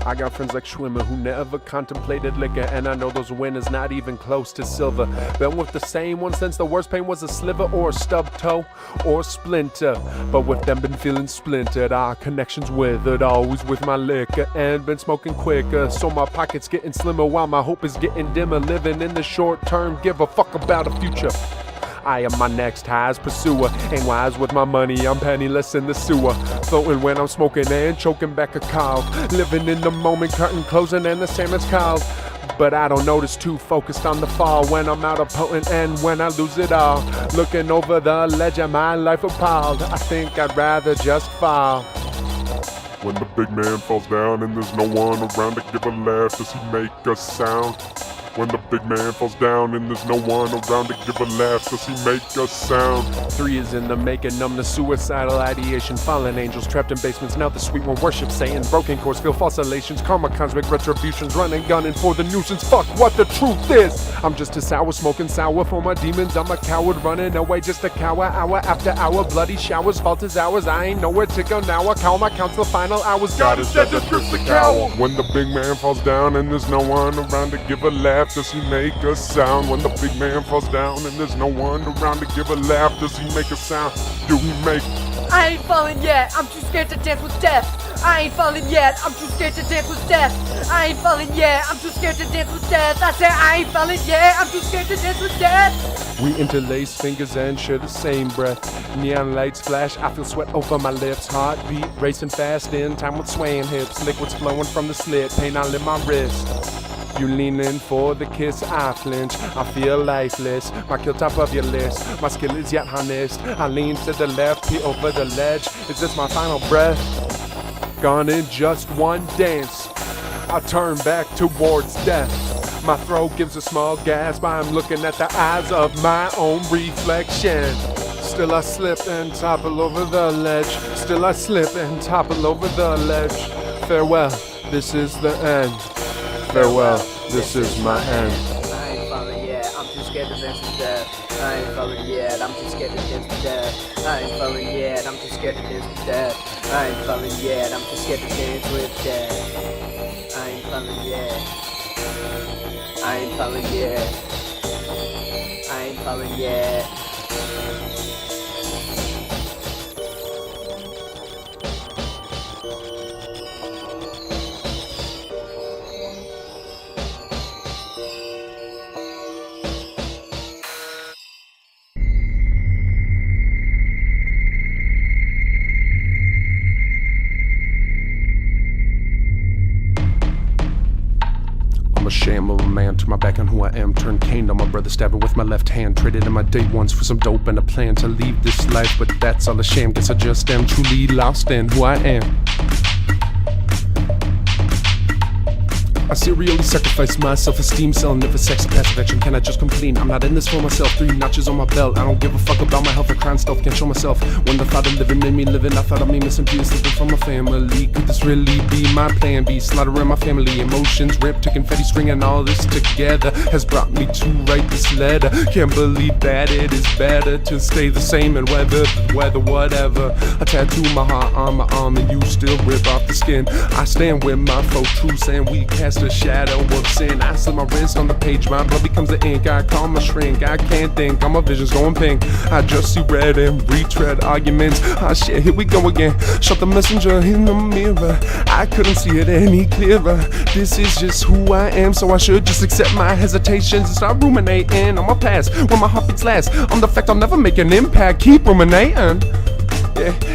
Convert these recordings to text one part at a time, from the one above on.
I got friends like Schwimmer who never contemplated liquor, and I know those winners not even close to silver. Been with the same one since the worst pain was a sliver or a stub toe or a splinter. But with them been feeling splintered, our connections withered, always with my liquor and been smoking quicker. So my pockets getting slimmer while my hope is getting dimmer. Living in the short term, give a fuck about the future. I am my next high's pursuer. Ain't wise with my money, I'm penniless in the sewer. Floating when I'm smoking and choking back a cow. Living in the moment, cutting, closing, and the salmon's cows. But I don't notice, too focused on the fall. When I'm out of potent and when I lose it all. Looking over the ledge of my life appalled. I think I'd rather just fall. When the big man falls down and there's no one around to give a laugh, does he make a sound? When the big man falls down and there's no one around to give a laugh, does he make a sound? 3 is in the making, numb to suicidal ideation. Fallen angels trapped in basements, now the sweet one worship Satan. Broken course, feel false elations, karma, cosmic retributions. Running, gunning for the nuisance, fuck what the truth is. I'm just a sour, smoking sour for my demons. I'm a coward running away, just a cower. Hour after hour, bloody showers, fault is ours. I ain't nowhere to go now, I call my counts the final hours. God is dead, just the cowl. When the big man falls down and there's no one around to give a laugh, does he make a sound? When the big man falls down and there's no one around to give a laugh, does he make a sound? Do he make... I ain't falling yet, I'm too scared to dance with death. I ain't falling yet, I'm too scared to dance with death. I ain't falling yet, I'm too scared to dance with death. I said I ain't falling yet, I'm too scared to dance with death. We interlace fingers and share the same breath. Neon lights flash, I feel sweat over my lips. Heartbeat racing fast in time with swaying hips. Liquids flowing from the slit, pain all in my wrist. You lean in for the kiss, I flinch, I feel lifeless. My kill top of your list, my skill is yet harnessed. I lean to the left, peer over the ledge. Is this my final breath? Gone in just one dance, I turn back towards death. My throat gives a small gasp, I'm looking at the eyes of my own reflection. Still I slip and topple over the ledge. Still I slip and topple over the ledge. Farewell, this is the end. Farewell, this is my end. I ain't falling yet, I'm too scared to dance with death. I ain't falling yet, I'm too scared to dance with death. I ain't falling yet, I'm too scared to dance with death. I ain't falling yet, I'm too scared to dance with death. I ain't falling yet. I ain't falling yet. I ain't falling yet. I'm a sham of a man, turn my back on who I am. Turned Cain on my brother, stabbing with my left hand. Traded in my day ones for some dope and a plan to leave this life, but that's all a shame. Guess I just am truly lost in who I am. I serially sacrifice my self-esteem, selling it for sex and passive action. Can I just come clean? I'm not in this for myself. 3 notches on my belt. I don't give a fuck about my health or crime stuff. Can't show myself. When the thought of living made me living, I thought of me missing pieces from my family. Could this really be my plan B? Slaughtering my family, emotions ripped to confetti, stringing all this together has brought me to write this letter. Can't believe that it is better to stay the same and weather the weather, whatever. I tattoo my heart on my arm and you still rip off the skin. I stand with my foe truths and we cast a shadow of sin. I slip my wrist on the page, my blood becomes the ink. I call my shrink, I can't think, all my vision's going pink. I just see red and retread arguments. Ah shit, here we go again. Shut the messenger in the mirror, I couldn't see it any clearer. This is just who I am, so I should just accept my hesitations and start ruminating on my past, where my heart beats last, on the fact I'll never make an impact. Keep ruminating.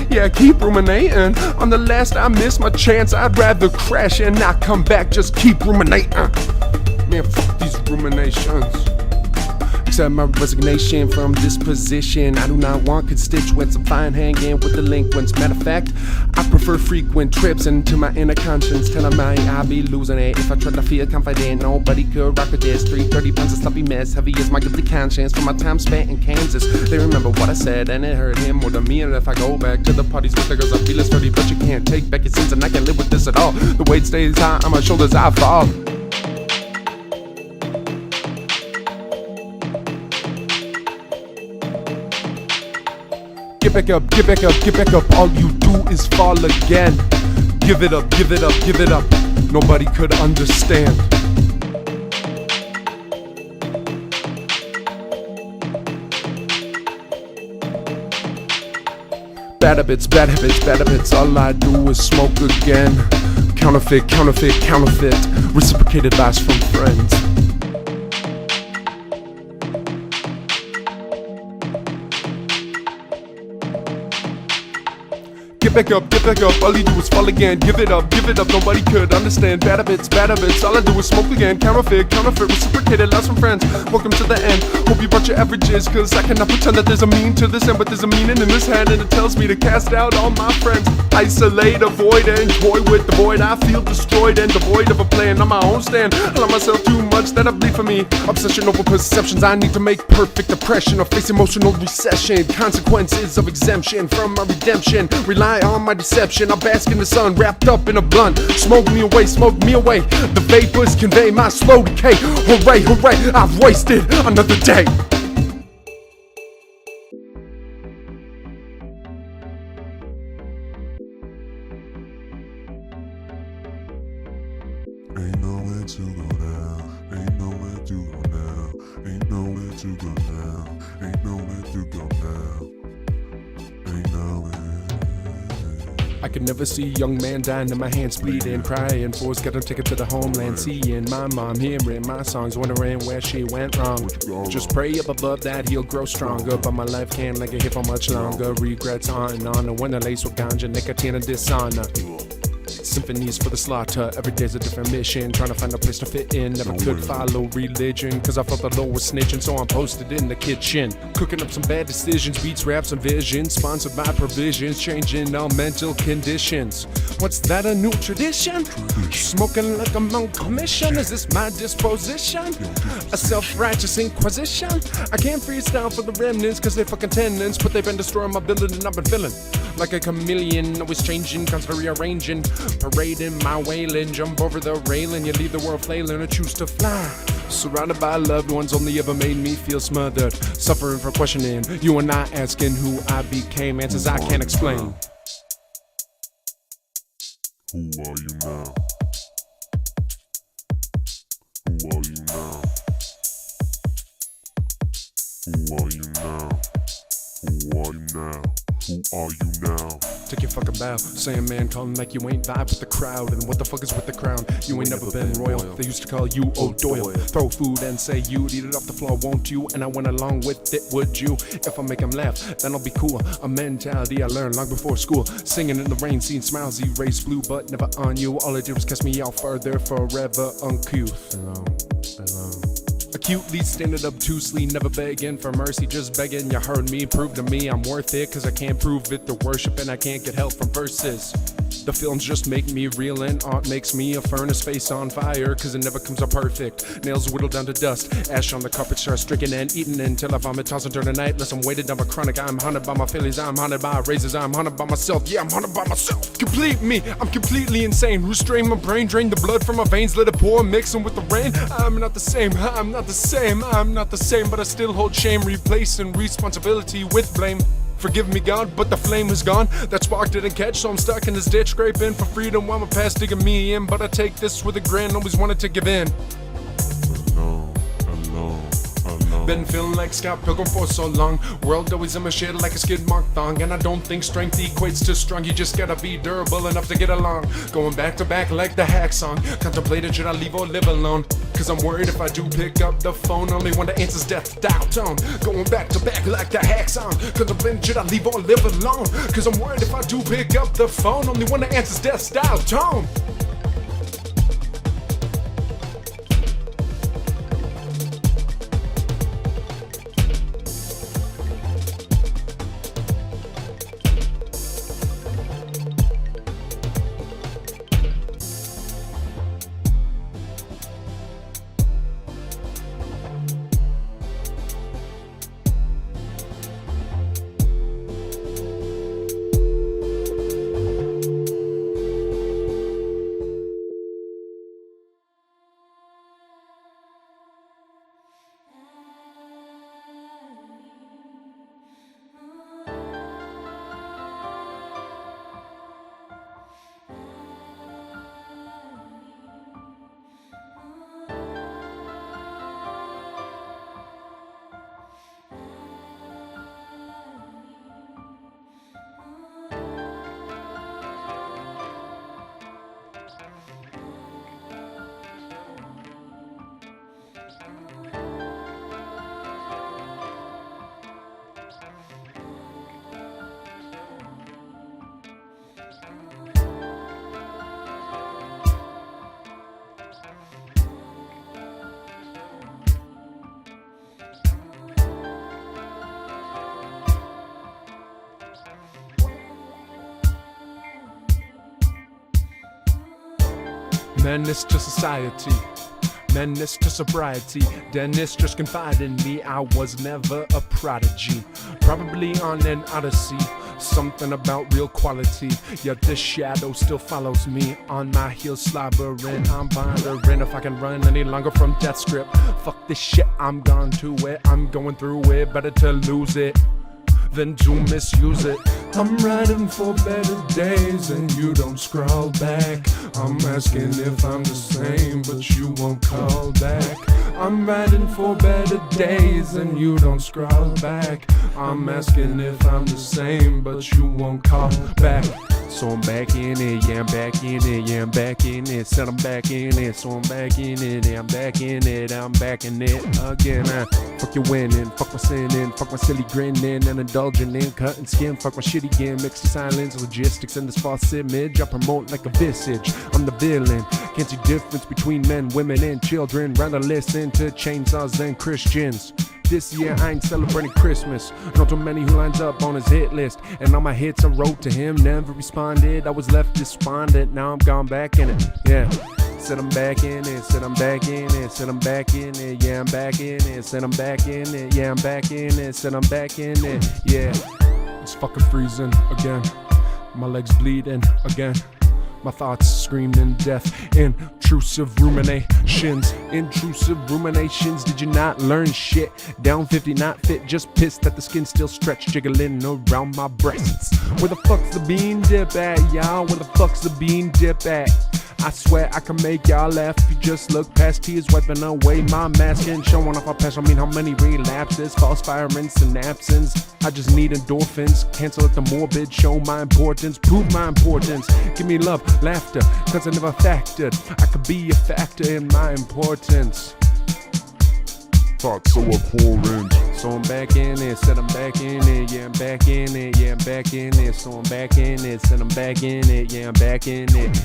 Yeah, keep ruminating on the last I missed my chance. I'd rather crash and not come back, just keep ruminating. Man, fuck these ruminations. Accept my resignation from this position. I do not want constituents, I'm fine hanging with delinquents. Matter of fact, I prefer frequent trips into my inner conscience, telling me I'll be losing it if I try to feel confident. Nobody could rock with this. 330 pounds of sloppy mess, heavy as my guilty conscience from my time spent in Kansas. They remember what I said and it hurt him more than me. And if I go back to the parties with the girls, I feel it's dirty, but you can't take back your sins and I can't live with this at all. The weight stays high on my shoulders, I fall. Get back up, get back up, get back up. All you do is fall again. Give it up, give it up, give it up. Nobody could understand. Bad habits, bad habits, bad habits. All I do is smoke again. Counterfeit, counterfeit, counterfeit. Reciprocated lies from friends. Get back up, get back up. All you do is fall again. Give it up, nobody could understand. Bad habits, bad habits. All I do is smoke again. Counterfeit, counterfeit, reciprocated lies from friends. Welcome to the end. Hope you brought your averages, cause I cannot pretend that there's a mean to this end, but there's a meaning in this hand, and it tells me to cast out all my friends. Isolate, avoid, and toy with the void. I feel destroyed and devoid of a plan on my own stand. I love myself too much that I bleed for me. Obsession over perceptions. I need to make perfect depression or face emotional recession. Consequences of exemption from my redemption. Rely on my deception. I bask in the sun, wrapped up in a blunt. Smoke me away, smoke me away. The vapors convey my slow decay. Hooray, hooray, I've wasted another day. Ain't nowhere to go now. Ain't nowhere to go now. Ain't nowhere to go now. Ain't nowhere to go now. Ain't nowhere. I could never see a young man dying and my hands bleeding, crying for his got him taken to the homeland, seeing my mom hearing my songs, wondering where she went wrong. Just pray up above that he'll grow stronger, but my life can't let it here for much longer. Regrets on and on, and when I lace with ganja, nicotine and dishonor. Symphonies for the slaughter, every day's a different mission. Trying to find a place to fit in, never could follow religion, cause I felt the Lord was snitching, so I'm posted in the kitchen. Cooking up some bad decisions, beats, raps, and visions. Sponsored by provisions, changing all mental conditions. What's that, a new tradition? Smoking like I'm on commission, is this my disposition? A self-righteous inquisition? I can't freestyle for the remnants, cause they fucking tenants, but they've been destroying my building and I've been feeling like a chameleon, always changing, constantly rearranging. Parading my wailing, jump over the railing, you leave the world flailing or choose to fly. Surrounded by loved ones, only ever made me feel smothered. Suffering from questioning, you and I asking who I became, answers I can't explain. Who are you now? Who are you now? Who are you now? Who are you now? Who are you now? Take your fucking bow, saying man calling like you ain't vibe with the crowd. And what the fuck is with the crown? You ain't never been royal. They used to call you O'Doyle. Throw food and say you'd eat it off the floor, won't you? And I went along with it, would you? If I make them laugh, then I'll be cool. A mentality I learned long before school. Singing in the rain, seeing smiles erase flew, but never on you. All it did was cast me out further, forever uncouth. Alone. Acutely standing obtusely, never begging for mercy, just begging. You heard me, prove to me I'm worth it, cause I can't prove it. The worship and I can't get help from verses. The films just make me real, and art makes me a furnace, face on fire, cause it never comes out perfect. Nails whittled down to dust, ash on the carpet, start stricken and eaten until I vomit, tossing during the night. Less I'm weighted down by chronic, I'm haunted by my feelings, I'm haunted by razors, I'm haunted by myself, yeah, I'm haunted by myself. Complete me, I'm completely insane. Restrain my brain, drain the blood from my veins, let it pour, mixing with the rain. I'm not the same, I'm not the same, I'm not the same, but I still hold shame, replacing responsibility with blame. Forgive me, God, but the flame is gone. That spark didn't catch, so I'm stuck in this ditch, scraping for freedom while my past digging me in. But I take this with a grin, always wanted to give in. Alone, alone, alone. Been feeling like Scott Pilgrim for so long. World always in my shit like a skid mark thong. And I don't think strength equates to strong. You just gotta be durable enough to get along. Going back to back like the hack song. Contemplated, should I leave or live alone? Cause I'm worried if I do pick up the phone, only one that answers death dial tone. Going back to back like the hack song. Contemplated, should I leave or live alone? Cause I'm worried if I do pick up the phone, only one that answers death dial tone. Menace to society, menace to sobriety. Dennis just confided in me, I was never a prodigy. Probably on an odyssey, something about real quality. Yet this shadow still follows me, on my heels slobbering. I'm pondering if I can run any longer from death's grip. Fuck this shit, I'm gone to it. I'm going through it, better to lose it than to misuse it. I'm riding for better days and you don't scroll back. I'm asking if I'm the same, but you won't call back. I'm riding for better days and you don't scroll back. I'm asking if I'm the same, but you won't call back. So I'm back in it, yeah, I'm back in it, yeah, I'm back in it. Said I'm back in it, so I'm back in it, yeah, I'm back in it, I'm back in it again. Fuck your winning, fuck my sinning, fuck my silly grinning and indulging in cutting skin. Fuck my shitty gimmicks, silence, logistics, and this false image I promote like a visage. I'm the villain, can't see difference between men, women, and children. Rather listen to chainsaws than Christians. This year I ain't celebrating Christmas. Not too many who lines up on his hit list. And all my hits I wrote to him, never responded. I was left despondent, now I'm gone back in it, yeah. Said I'm back in it, said I'm back in it, said I'm back in it, yeah, I'm back in it, said I'm back in it, yeah, I'm back in it, said I'm back in it, yeah. It's fucking freezing again, my legs bleeding again. My thoughts screaming death, intrusive ruminations, did you not learn shit? Down 50, not fit, just pissed that the skin still stretch, jiggling around my breasts. Where the fuck's the bean dip at, y'all? Where the fuck's the bean dip at? I swear I can make y'all laugh if you just look past tears, wiping away my mask and showing off my past. I mean, how many relapses, false firing synapses. I just need endorphins, cancel it the morbid, show my importance, prove my importance. Give me love, laughter, cause I never factored I could be a factor in my importance. Thoughts so abhorrent. So I'm back in it, said I'm back in it, yeah, I'm back in it, yeah, I'm back in it. So I'm back in it, said I'm back in it, yeah, I'm back in it.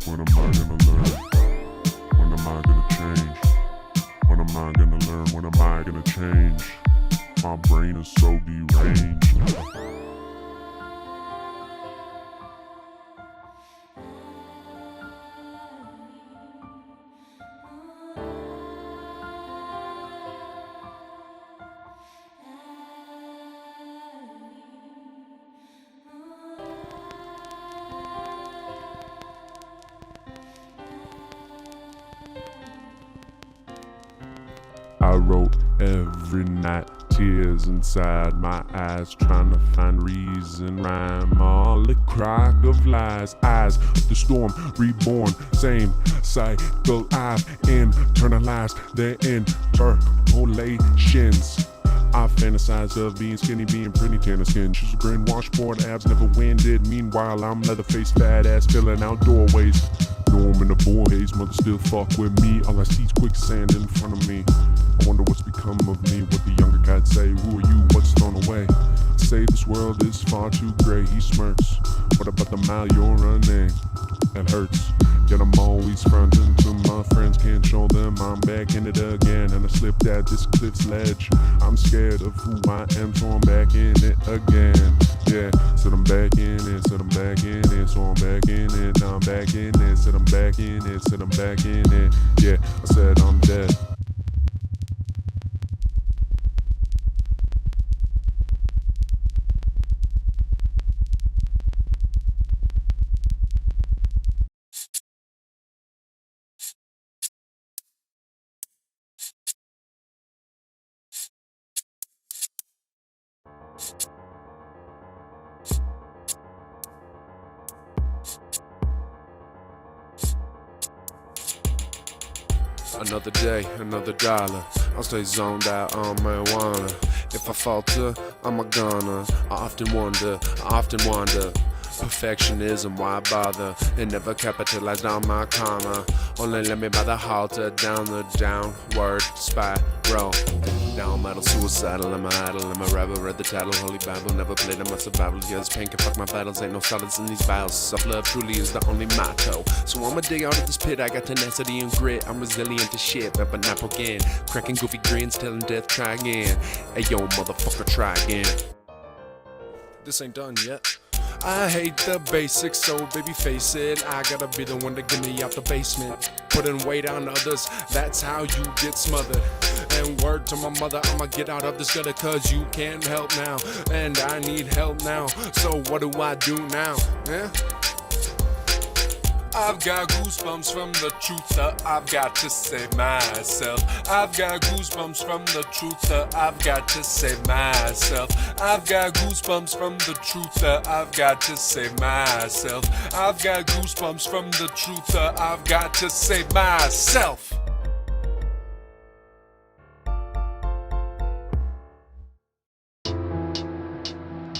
When am I gonna learn? When am I gonna change? When am I gonna learn? When am I gonna change? My brain is so deranged. I wrote every night, tears inside my eyes, trying to find reason, rhyme, all the crack of lies. Eyes, the storm, reborn, same cycle I've internalized their interpolations. I fantasize of being skinny, being pretty, tanner skin. She's a brainwashed, bored, abs never winded. Meanwhile, I'm leather-faced, fat ass, filling out doorways. Norm in the boys, mother still fuck with me. All I see is quicksand in front of me. I wonder what's become of me. What the younger guys say. Who are you? What's thrown away? Say this world is far too gray. He smirks. What about the mile you're running? That hurts. Yet I'm always fronting to my friends. Can't show them I'm back in it again. And I slipped at this cliff's ledge. I'm scared of who I am, so I'm back in it again. Yeah, said I'm back in it, said I'm back in it, so I'm back in it, now I'm back in it, said I'm back in it, said I'm back in it. Yeah, I said I'm dead. Another day, another dollar. I'll stay zoned out on marijuana. If I falter, I'm a goner. I often wonder. Perfectionism, why bother? And never capitalize on my karma. Only let me by the halter down the downward spiral. Down metal, suicidal, I'm a idol, I'm a rebel, read the title, Holy Bible, never played on my survival. Yes, pain can fuck my vitals, ain't no solids in these vials. Self-love truly is the only motto. So I'ma dig out of this pit, I got tenacity and grit. I'm resilient to shit, but not again. Cracking goofy grins, telling death, try again. Hey yo, motherfucker, try again. this ain't done yet. I hate the basics, so baby face it. I gotta be the one to get me out the basement. Putting weight on others, that's how you get smothered. And word to my mother, I'ma get out of this gutter, cause you can't help now. And I need help now, so what do I do now? Yeah? I've got goosebumps from the truth that I've got to save myself. I've got goosebumps from the truth that I've got to save myself. I've got goosebumps from the truth that I've got to save myself. I've got goosebumps from the truth that I've got to save myself.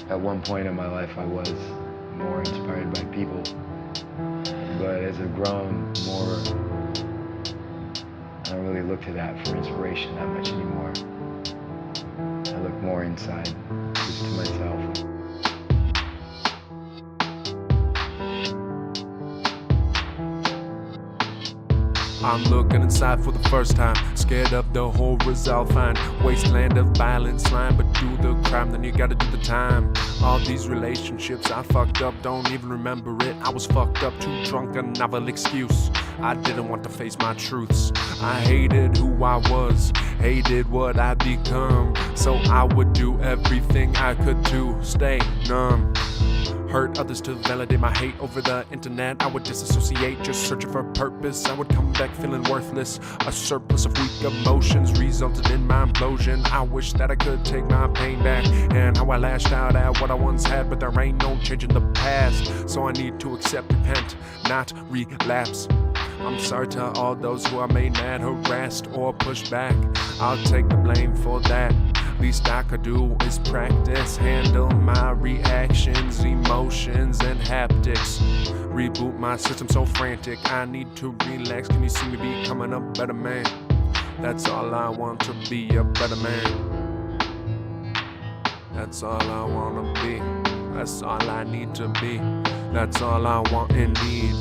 At one point in my life I was more inspired by people. But as I've grown more, I don't really look to that for inspiration that much anymore. I look more inside, just to myself. I'm looking inside for the first time, scared of the horrors I'll find. Wasteland of violence, line, but do the crime, then you gotta do the time. All these relationships I fucked up, don't even remember it. I was fucked up, too drunk, a novel excuse. I didn't want to face my truths. I hated who I was, hated what I'd become. So I would do everything I could to stay numb. Hurt others to validate my hate over the internet. I would disassociate, just searching for a purpose. I would come back feeling worthless. A surplus of weak emotions resulted in my implosion. I wish that I could take my pain back, and how I lashed out at what I once had. But there ain't no changing the past, so I need to accept, repent, not relapse. I'm sorry to all those who I made mad, harassed, or pushed back. I'll take the blame for that. Least I could do is practice, handle my reactions, emotions, and haptics. Reboot my system so frantic, I need to relax. Can you see me becoming a better man? That's all I want, to be a better man. That's all I wanna be. That's all I need to be. That's all I want and need.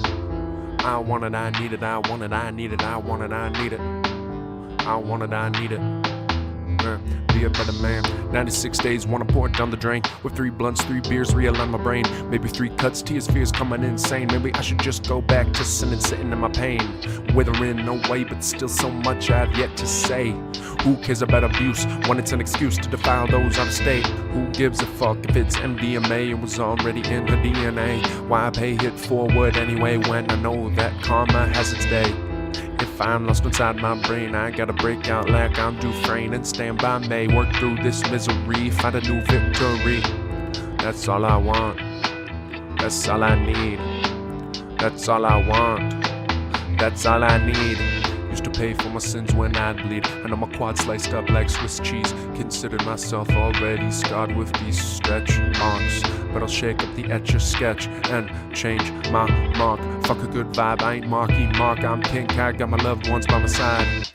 I want it, I need it, I want it, I need it, I want it, I need it. I want it, I need it. Be a better man. 96 days, wanna pour it down the drain. With 3 blunts, 3 beers, realign my brain. Maybe 3 cuts, tears, fears coming insane. Maybe I should just go back to sin and sitting in my pain. Withering away, but still so much I've yet to say. Who cares about abuse when it's an excuse to defile those out of state? Who gives a fuck if it's MDMA? It was already in her DNA. Why pay it forward anyway when I know that karma has its day? If I'm lost inside my brain, I gotta break out like I'm Dufresne and stand by me. Work through this misery, find a new victory. That's all I want. That's all I need. That's all I want. That's all I need. Used to pay for my sins when I'd bleed. I know my quad sliced up like Swiss cheese. Considered myself already scarred with these stretch marks. But I'll shake up the Etch-a-Sketch and change my mark. Fuck a good vibe, I ain't Marky Mark. I'm pink, I got my loved ones by my side.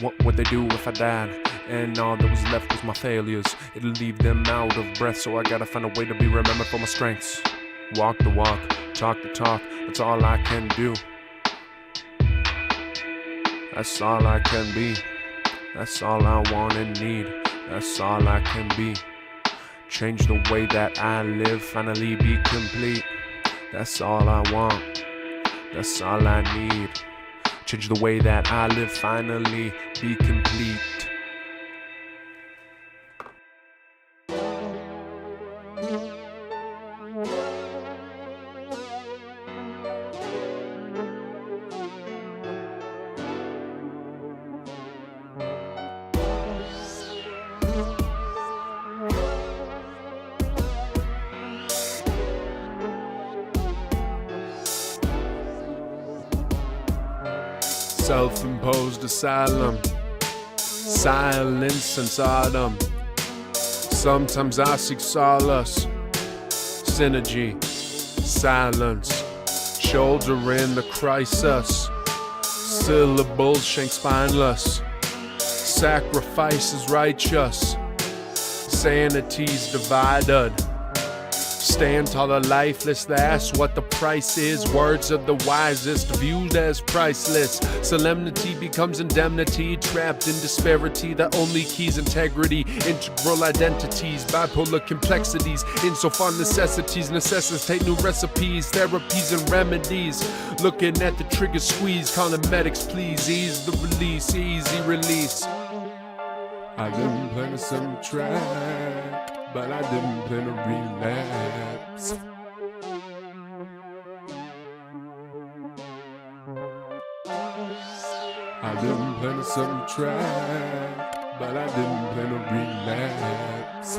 What would they do if I died? And all that was left was my failures. It'll leave them out of breath, so I gotta find a way to be remembered for my strengths. Walk the walk, talk the talk, that's all I can do. That's all I can be. That's all I want and need. That's all I can be. Change the way that I live, finally be complete. That's all I want. That's all I need. Change the way that I live, finally be complete. Self-imposed asylum, silence and Sodom. Sometimes I seek solace, synergy, silence, shouldering the crisis. Syllables shank spineless, sacrifice is righteous, sanity's divided, Stand tall or lifeless, that's what the price is. Words of the wisest, viewed as priceless. Solemnity becomes indemnity, trapped in disparity. The only key's integrity, integral identities, bipolar complexities, insofar necessities necessitate new recipes, therapies and remedies. Looking at the trigger squeeze, calling medics please, ease the release, easy release. I didn't plan to some track, but I didn't plan to relapse. I didn't plan to some track, but I didn't plan to relapse.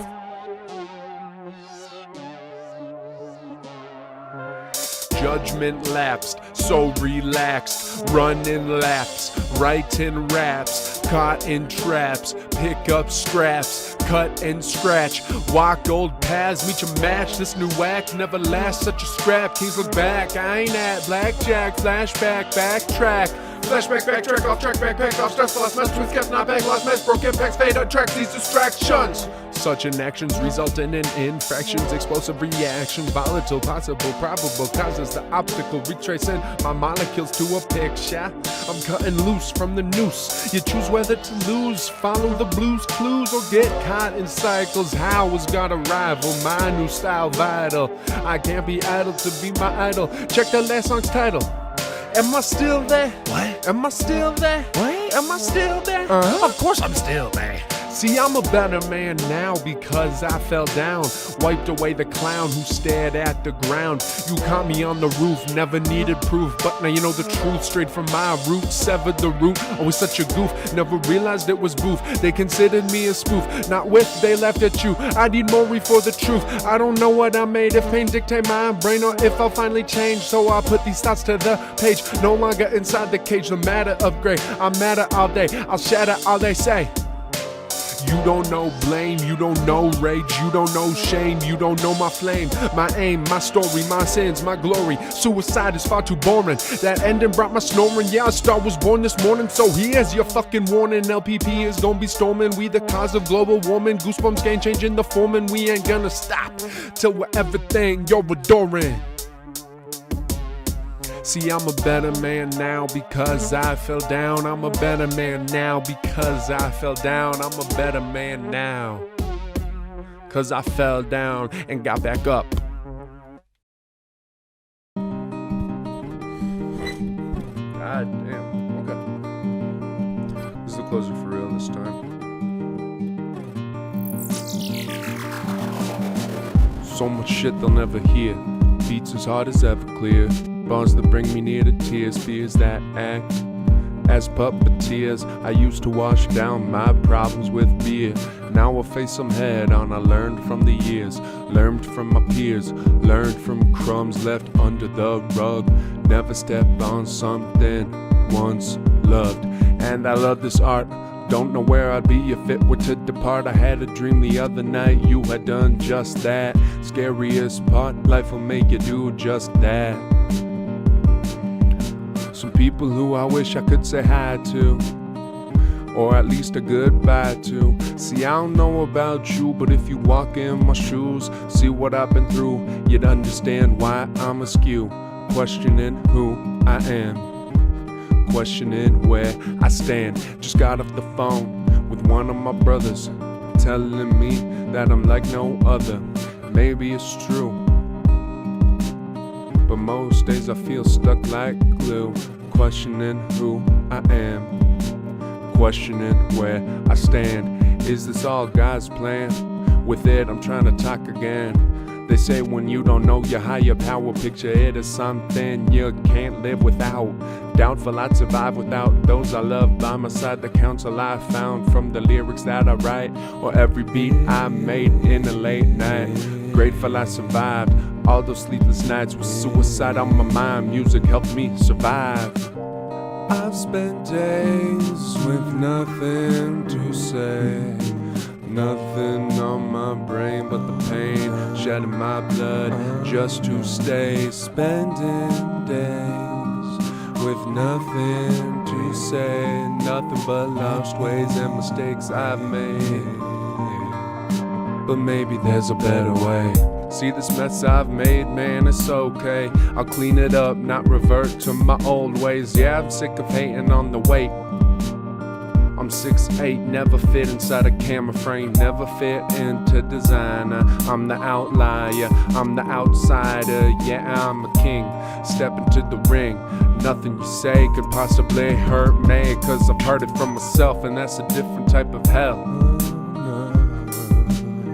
Judgment lapsed, so relaxed, running laps, writing raps, caught in traps, pick up scraps, cut and scratch, walk old paths, meet your match. This new act never lasts, such a scrap. Kings look back, I ain't at blackjack, flashback, backtrack. Flashback, backtrack, off track, backpack, off stress, lost mess, twist, kept not back, lost mess, broke impacts, fade, untracked these distractions. Such inactions resulting in infractions, explosive reaction, volatile, possible, probable causes, the optical retracing my molecules to a picture. I'm cutting loose from the noose. You choose whether to lose, follow the blues clues, or get caught in cycles. How is God a rival? My new style vital. I can't be idle to be my idol. Check the last song's title. Am I still there? What? Am I still there? What? Am I still there? Of course I'm still there. See, I'm a better man now because I fell down. Wiped away the clown who stared at the ground. You caught me on the roof, never needed proof. But now you know the truth, straight from my roots. Severed the root, always such a goof. Never realized it was boof. They considered me a spoof. Not with, they laughed at you. I need more for the truth. I don't know what I made, if pain dictate my brain or if I'll finally change. So I put these thoughts to the page. No longer inside the cage, the matter of gray. I'm madder all day, I'll shatter all they say. You don't know blame, you don't know rage, you don't know shame, you don't know my flame, my aim, my story, my sins, my glory. Suicide is far too boring. That ending brought my snoring. Yeah, a star was born this morning, so here's your fucking warning. LPP is gonna be storming. We the cause of global warming. Goosebumps game changing the form, and we ain't gonna stop till we're everything you're adoring. See, I'm a better man now because I fell down. I'm a better man now because I fell down. I'm a better man now cause I fell down and got back up. God damn, okay. This is the closer for real this time. So much shit they'll never hear. Beats as hard as ever clear. Bars that bring me near to tears. Fears that act as puppeteers. I used to wash down my problems with beer. Now I face them head on. I learned from the years, learned from my peers, learned from crumbs left under the rug. Never step on something once loved. And I love this art. Don't know where I'd be if it were to depart. I had a dream the other night, you had done just that. Scariest part, life will make you do just that. Some people who I wish I could say hi to, or at least a goodbye to. See, I don't know about you, but if you walk in my shoes, see what I've been through, you'd understand why I'm askew. Questioning who I am, questioning where I stand. Just got off the phone with one of my brothers, telling me that I'm like no other. Maybe it's true, but most days I feel stuck like glue. Questioning who I am, questioning where I stand. Is this all God's plan? With it I'm trying to talk again. They say when you don't know your higher power, picture it as something you can't live without. Doubtful I'd survive without those I love by my side. The counsel I found from the lyrics that I write, or every beat I made in a late night. Grateful I survived all those sleepless nights with suicide on my mind. Music helped me survive. I've spent days with nothing to say, nothing on my brain but the pain shedding my blood just to stay. Spending days with nothing to say, nothing but lost ways and mistakes I've made. But maybe there's a better way. See this mess I've made, man, it's okay. I'll clean it up, not revert to my old ways. Yeah, I'm sick of hating on the weight. I'm 6'8", never fit inside a camera frame, never fit into designer. I'm the outlier, I'm the outsider, yeah, I'm a king. Step into the ring, nothing you say could possibly hurt me, cause I've heard it from myself, and that's a different type of hell.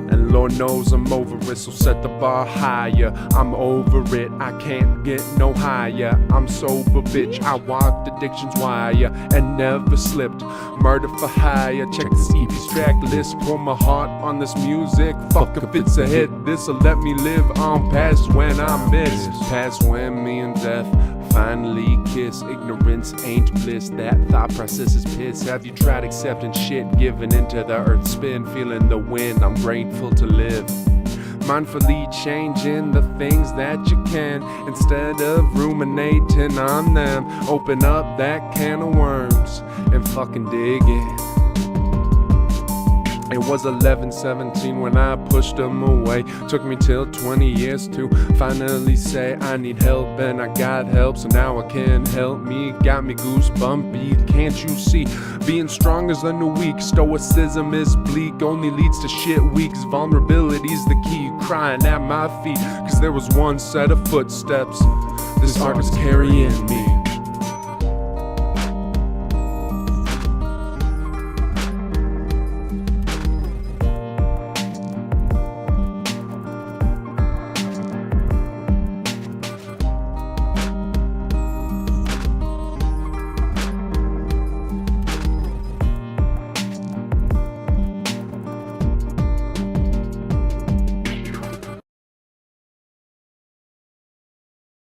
And Lord knows I'm over it, so set the bar higher. I'm over it, I can't get no higher. I'm sober, bitch, I walked addiction's wire and never slipped. Murder for hire, check this EP's track list. Pour my heart on this music, fuck if it's a hit. This'll let me live on past when I miss. Past when me and death finally kiss. Ignorance ain't bliss, that thought process is piss. Have you tried accepting shit, giving into the earth's spin, feeling the wind? I'm grateful to live. Mindfully changing the things that you can, instead of ruminating on them. Open up that can of worms and fucking dig in. It was 11, 17 when I pushed them away. Took me till 20 years to finally say I need help, and I got help, so now I can help me. Got me goosebumpy, can't you see? Being strong is than the weak, stoicism is bleak, only leads to shit weeks. Vulnerability's the key, crying at my feet, cause there was one set of footsteps. This art is carrying me.